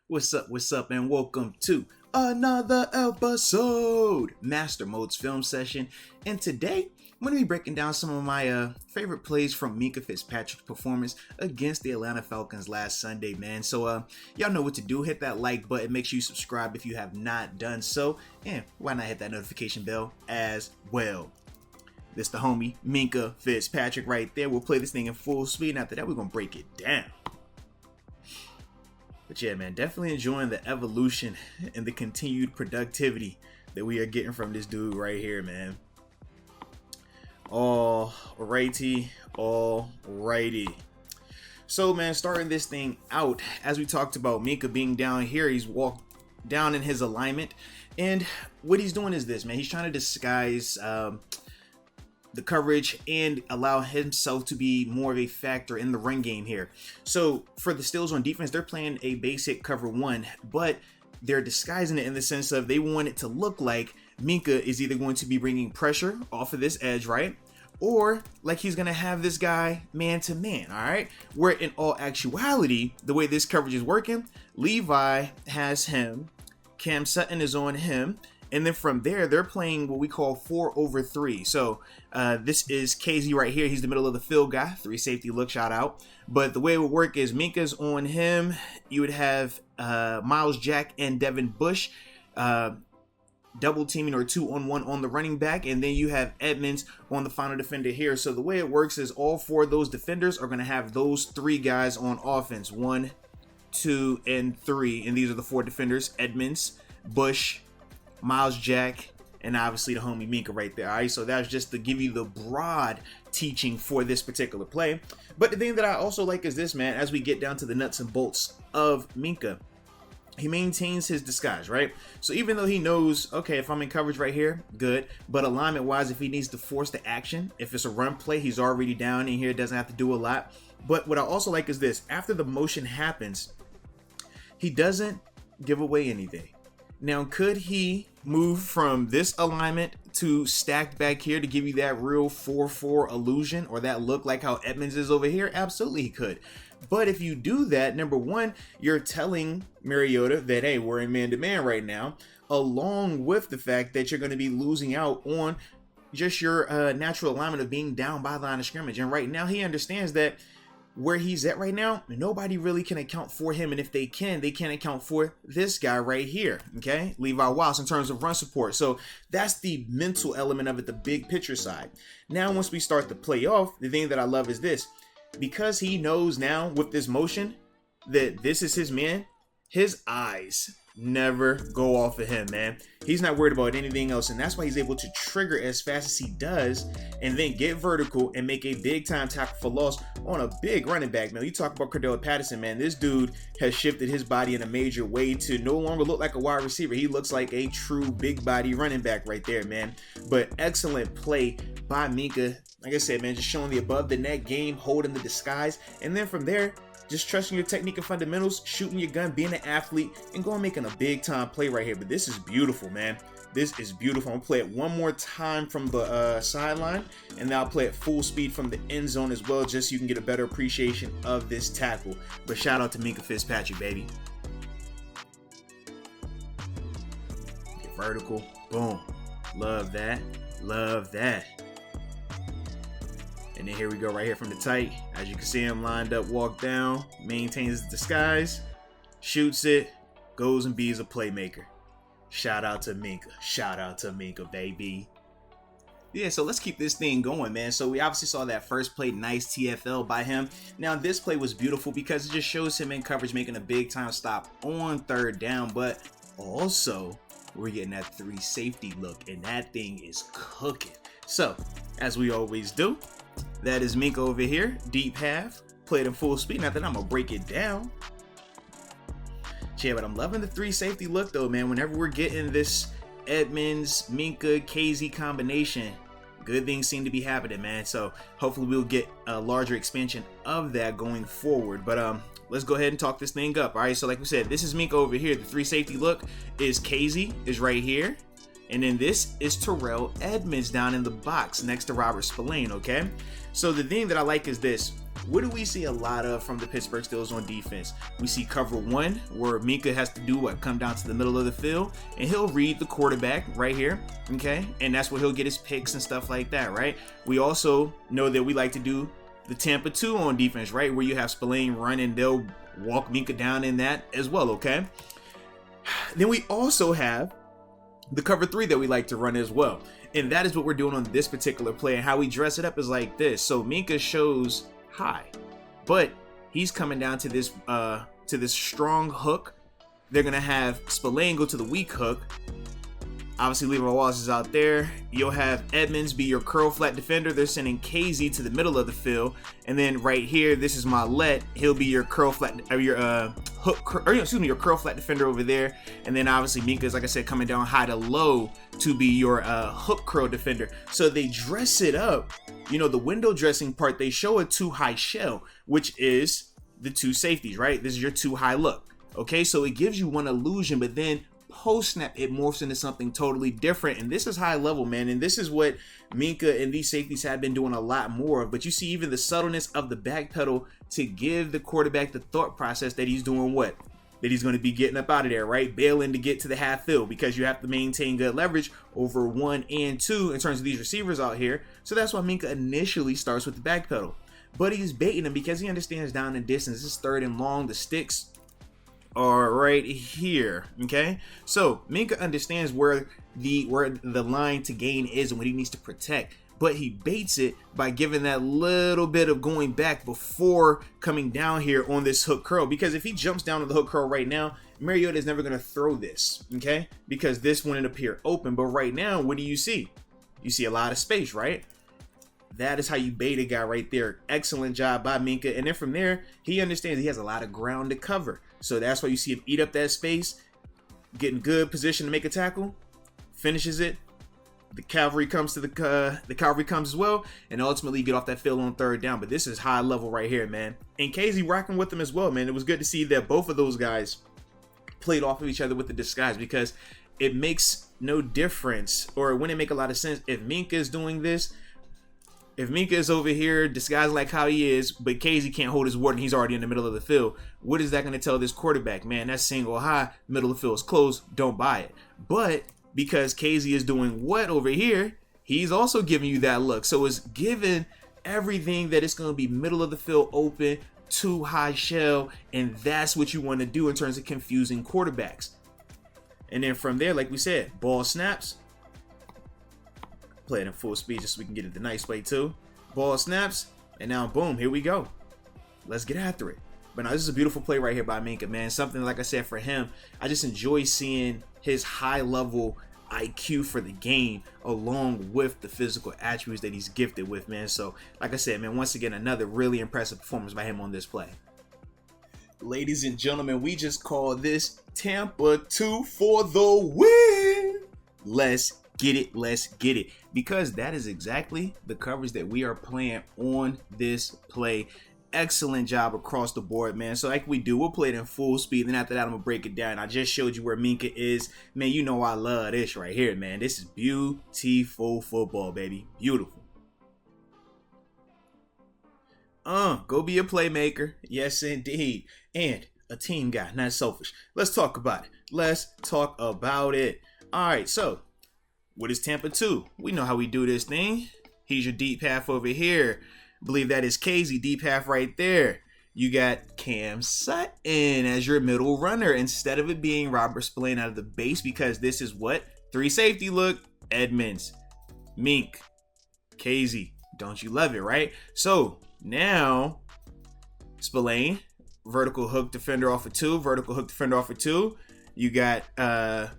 What's up, and welcome to another episode, Master Moats Film Session. And today, I'm going to be breaking down some of my favorite plays from Minkah Fitzpatrick's performance against the Atlanta Falcons last Sunday, man. So, y'all know what to do. Hit that like button. Make sure you subscribe if you have not done so. And why not hit that notification bell as well? This the homie, Minkah Fitzpatrick right there. We'll play this thing in full speed, and after that, we're going to break it down. But yeah, man, definitely enjoying the evolution and the continued productivity that we are getting from this dude right here, man. Alrighty. So, man, starting this thing out, as we talked about Minka being down here, he's walked down in his alignment. And what he's doing is this, man. He's trying to disguise the coverage and allow himself to be more of a factor in the run game here. So for the Steelers on defense, they're playing a basic cover one, but they're disguising it in the sense of they want it to look like Minka is either going to be bringing pressure off of this edge, right? Or like he's going to have this guy man to man, all right? Where in all actuality, the way this coverage is working, Levi has him, Cam Sutton is on him, and then from there, they're playing what we call 4-over-3. So this is KZ right here. He's the middle of the field guy. 3 safety look, shout out. But the way it would work is Minka's on him. You would have Miles Jack and Devin Bush double teaming or 2-on-1 on the running back. And then you have Edmonds on the final defender here. So the way it works is all 4 of those defenders are going to have those 3 guys on offense. 1, 2, and 3. And these are the 4 defenders. Edmonds, Bush, Miles Jack, and obviously the homie Minka right there. All right, so that's just to give you the broad teaching for this particular play. But the thing that I also like is this, man. As we get down to the nuts and bolts of Minka, he maintains his disguise, right? So even though he knows, okay, if I'm in coverage right here, good. But alignment wise, if he needs to force the action, if it's a run play, he's already down in here, doesn't have to do a lot. But what I also like is this: after the motion happens, he doesn't give away anything. Now, could he move from this alignment to stacked back here to give you that real 4-4 illusion or that look like how Edmonds is over here? Absolutely, he could. But if you do that, number one, you're telling Mariota that, hey, we're in man-to-man right now, along with the fact that you're going to be losing out on just your natural alignment of being down by the line of scrimmage. And right now, he understands that where he's at right now, nobody really can account for him. And if they can't account for this guy right here, okay? Levi Wallace in terms of run support. So that's the mental element of it, the big picture side. Now, once we start to play off, the thing that I love is this. Because he knows now with this motion that this is his man, his eyes never go off of him, man. He's not worried about anything else, and that's why he's able to trigger as fast as he does and then get vertical and make a big time tackle for loss on a big running back, man. You talk about Cordell Patterson, man. This dude has shifted his body in a major way to no longer look like a wide receiver. He looks like a true big body running back right there, man. But excellent play by Minka. Like I said, man, just showing the above the net game, holding the disguise, and then from there, just trusting your technique and fundamentals, shooting your gun, being an athlete, and going making a big time play right here. But this is beautiful, man. This is beautiful. I'm gonna play it one more time from the sideline, and then I'll play it full speed from the end zone as well, just so you can get a better appreciation of this tackle. But shout out to Minkah Fitzpatrick, baby. Get vertical, boom. Love that. Love that. And then here we go right here from the tight. As you can see him lined up, walk down, maintains his disguise, shoots it, goes and bees a playmaker. Shout out to Minka. Shout out to Minka, baby. Yeah, so let's keep this thing going, man. So we obviously saw that first play, nice TFL by him. Now this play was beautiful because it just shows him in coverage making a big time stop on third down, but also we're getting that 3 safety look, and that thing is cooking. So as we always do, that is Minka over here, deep half, played in full speed. Not that I'm gonna break it down. Yeah, but I'm loving the 3 safety look though, man. Whenever we're getting this Edmonds, Minka, KZ combination, good things seem to be happening, man. So hopefully we'll get a larger expansion of that going forward. But let's go ahead and talk this thing up. All right, so like we said, this is Minka over here. The 3 safety look is KZ is right here. And then this is Terrell Edmonds down in the box next to Robert Spillane, okay? So the thing that I like is this. what do we see a lot of from the Pittsburgh Steelers on defense? We see cover one, where Minkah has to do what? Come down to the middle of the field, and he'll read the quarterback right here, okay? And that's where he'll get his picks and stuff like that, right? We also know that we like to do the Tampa 2 on defense, right? Where you have Spillane run and they'll walk Minkah down in that as well, okay? Then we also have the cover 3 that we like to run as well. And that is what we're doing on this particular play. And how we dress it up is like this. So Minkah shows high, but he's coming down to this strong hook. They're gonna have Spillane go to the weak hook. Obviously, Levi Wallace is out there. You'll have Edmonds be your curl flat defender. They're sending KZ to the middle of the field, and then right here, this is Mollett. He'll be your curl flat, or your your curl flat defender over there. And then obviously Minka is, like I said, coming down high to low to be your hook curl defender. So they dress it up. You know, the window dressing part, they show a 2-high shell, which is the 2 safeties, right? This is your 2-high look. Okay, so it gives you one illusion, but then post-snap, it morphs into something totally different. And this is high level, man. And this is what Minkah and these safeties have been doing a lot more of. But you see even the subtleness of the back pedal to give the quarterback the thought process that he's doing what? That he's going to be getting up out of there, right? Bailing to get to the half field, because you have to maintain good leverage over 1 and 2 in terms of these receivers out here. So that's why Minkah initially starts with the back pedal. But he's baiting them because he understands down and distance. This is 3rd and long. The sticks are right here, okay? So Minkah understands where the line to gain is and what he needs to protect, but he baits it by giving that little bit of going back before coming down here on this hook curl. Because if he jumps down to the hook curl right now, Mariota is never going to throw this, okay? Because this wouldn't appear open. But right now, what do you see? You see a lot of space, right? That is how you bait a guy right there. Excellent job by Minkah. And then from there, he understands he has a lot of ground to cover. So that's why you see him eat up that space, get in good position to make a tackle, finishes it. The cavalry comes to the cavalry comes as well, and ultimately you get off that field on 3rd down. But this is high level right here, man. And KZ rocking with them as well, man. It was good to see that both of those guys played off of each other with the disguise, because it makes no difference, or it wouldn't make a lot of sense if Minkah is doing this. If Minkah is over here disguised like how he is, but KZ can't hold his word and he's already in the middle of the field, what is that going to tell this quarterback? Man, that's single high, middle of the field is closed, don't buy it. But because KZ is doing what over here, he's also giving you that look. So it's given everything that it's going to be middle of the field open, 2-high shell, and that's what you want to do in terms of confusing quarterbacks. And then from there, like we said, ball snaps. Play it in full speed just so we can get it the nice way too. Ball snaps, and now boom, here we go. Let's get after it. But now this is a beautiful play right here by Minkah, man. Something, like I said, for him, I just enjoy seeing his high level IQ for the game along with the physical attributes that he's gifted with, man. So like I said, man, once again, another really impressive performance by him on this play. Ladies and gentlemen, we just call this Tampa 2 for the win. Let's get it, let's get it, because that is exactly the coverage that we are playing on this play. Excellent job across the board, man. So like we do, we'll play it in full speed, then after that I'm gonna break it down. I just showed you where Minkah is, man. You know I love this right here, man. This is beautiful football, baby. Beautiful. Go be a playmaker. Yes indeed. And a team guy, not selfish. Let's talk about it. Let's talk about it. All right, so what is Tampa 2? We know how we do this thing. He's your deep half over here. I believe that is KZ, deep half right there. You got Cam Sutton as your middle runner instead of it being Robert Spillane out of the base, because this is what? 3 safety look. Edmonds, Mink, KZ. Don't you love it, right? So now Spillane, vertical hook defender off of 2, vertical hook defender off of 2. You got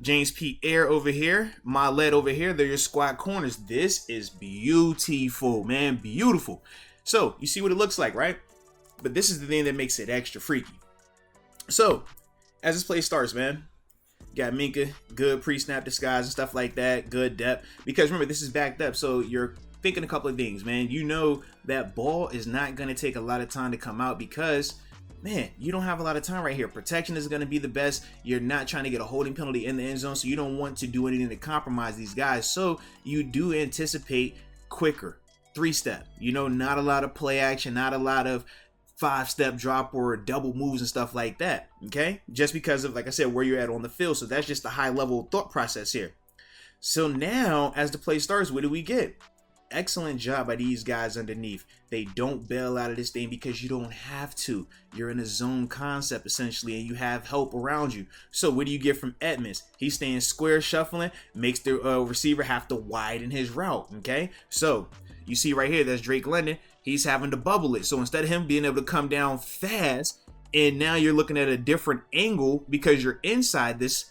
James P. Air over here, Mollett over here. They're your squad corners. This is beautiful, man. Beautiful. So you see what it looks like, right? But this is the thing that makes it extra freaky. So as this play starts, man, you got Minkah, good pre-snap disguise and stuff like that, good depth. Because remember, this is backed up, so you're thinking a couple of things, man. You know that ball is not going to take a lot of time to come out because, man, you don't have a lot of time right here. Protection is going to be the best. You're not trying to get a holding penalty in the end zone, so you don't want to do anything to compromise these guys. So you do anticipate quicker 3-step. You know, not a lot of play action, not a lot of 5-step drop or double moves and stuff like that. Okay, just because of, like I said, where you're at on the field. So that's just the high level thought process here. So now, as the play starts, what do we get? Excellent job by these guys underneath. They don't bail out of this thing because you don't have to. You're in a zone concept essentially, and you have help around you. So what do you get from Edmonds? He's staying square, shuffling, makes the receiver have to widen his route. Okay, so you see right here, that's Drake London. He's having to bubble it. So instead of him being able to come down fast, and now you're looking at a different angle because you're inside this,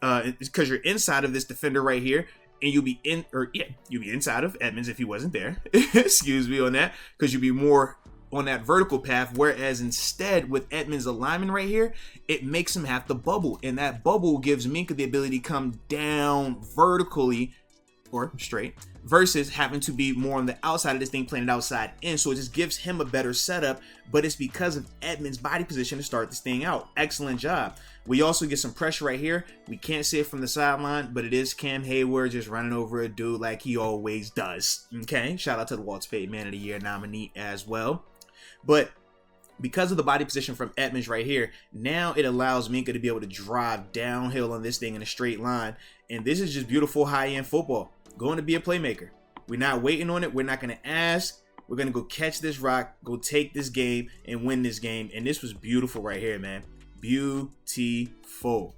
because you're inside of this defender right here. And you'll be you'll be inside of Edmonds if he wasn't there. Excuse me on that, because you'll be more on that vertical path. Whereas instead, with Edmonds' alignment right here, it makes him have to bubble, and that bubble gives Minkah the ability to come down vertically or straight, versus having to be more on the outside of this thing, playing it outside in. So it just gives him a better setup, but it's because of Edmonds' body position to start this thing out. Excellent job. We also get some pressure right here. We can't see it from the sideline, but it is Cam Hayward just running over a dude like he always does. Okay, shout out to the Walter Payton Man of the Year nominee as well. But because of the body position from Edmonds right here, now it allows Minkah to be able to drive downhill on this thing in a straight line. And this is just beautiful high-end football. Going to be a playmaker. We're not waiting on it. We're not going to ask. We're going to go catch this rock, go take this game, and win this game. And this was beautiful right here, man. Beautiful.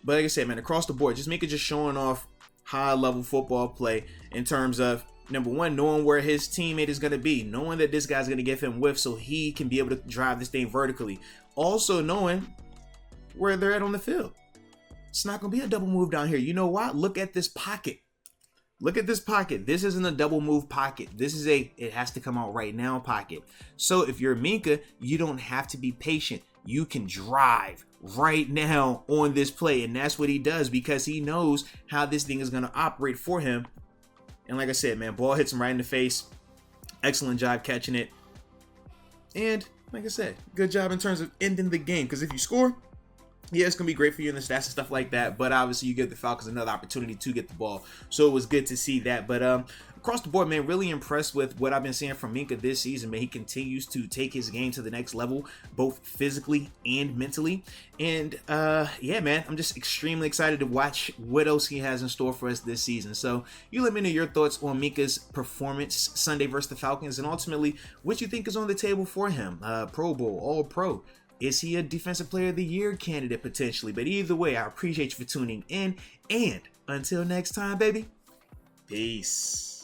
But like I said, man, across the board, just Minkah just showing off high-level football play in terms of, number one, knowing where his teammate is going to be, knowing that this guy's going to give him whiff so he can be able to drive this thing vertically. Also knowing where they're at on the field. It's not going to be a double move down here. You know what? Look at this pocket. Look at this pocket. This isn't a double move pocket. This is it has to come out right now pocket. So if you're Minkah, you don't have to be patient. You can drive right now on this play. And that's what he does because he knows how this thing is going to operate for him. And like I said, man, ball hits him right in the face. Excellent job catching it. And like I said, good job in terms of ending the game. Because if you score, yeah, it's going to be great for you in the stats and stuff like that. But obviously, you give the Falcons another opportunity to get the ball. So it was good to see that. But across the board, man, really impressed with what I've been seeing from Minkah this season, man. He continues to take his game to the next level, both physically and mentally. And yeah, man, I'm just extremely excited to watch what else he has in store for us this season. So you let me know your thoughts on Minkah's performance Sunday versus the Falcons, and ultimately what you think is on the table for him. Pro Bowl, All Pro. Is he a Defensive Player of the Year candidate potentially? But either way, I appreciate you for tuning in. And until next time, baby, peace.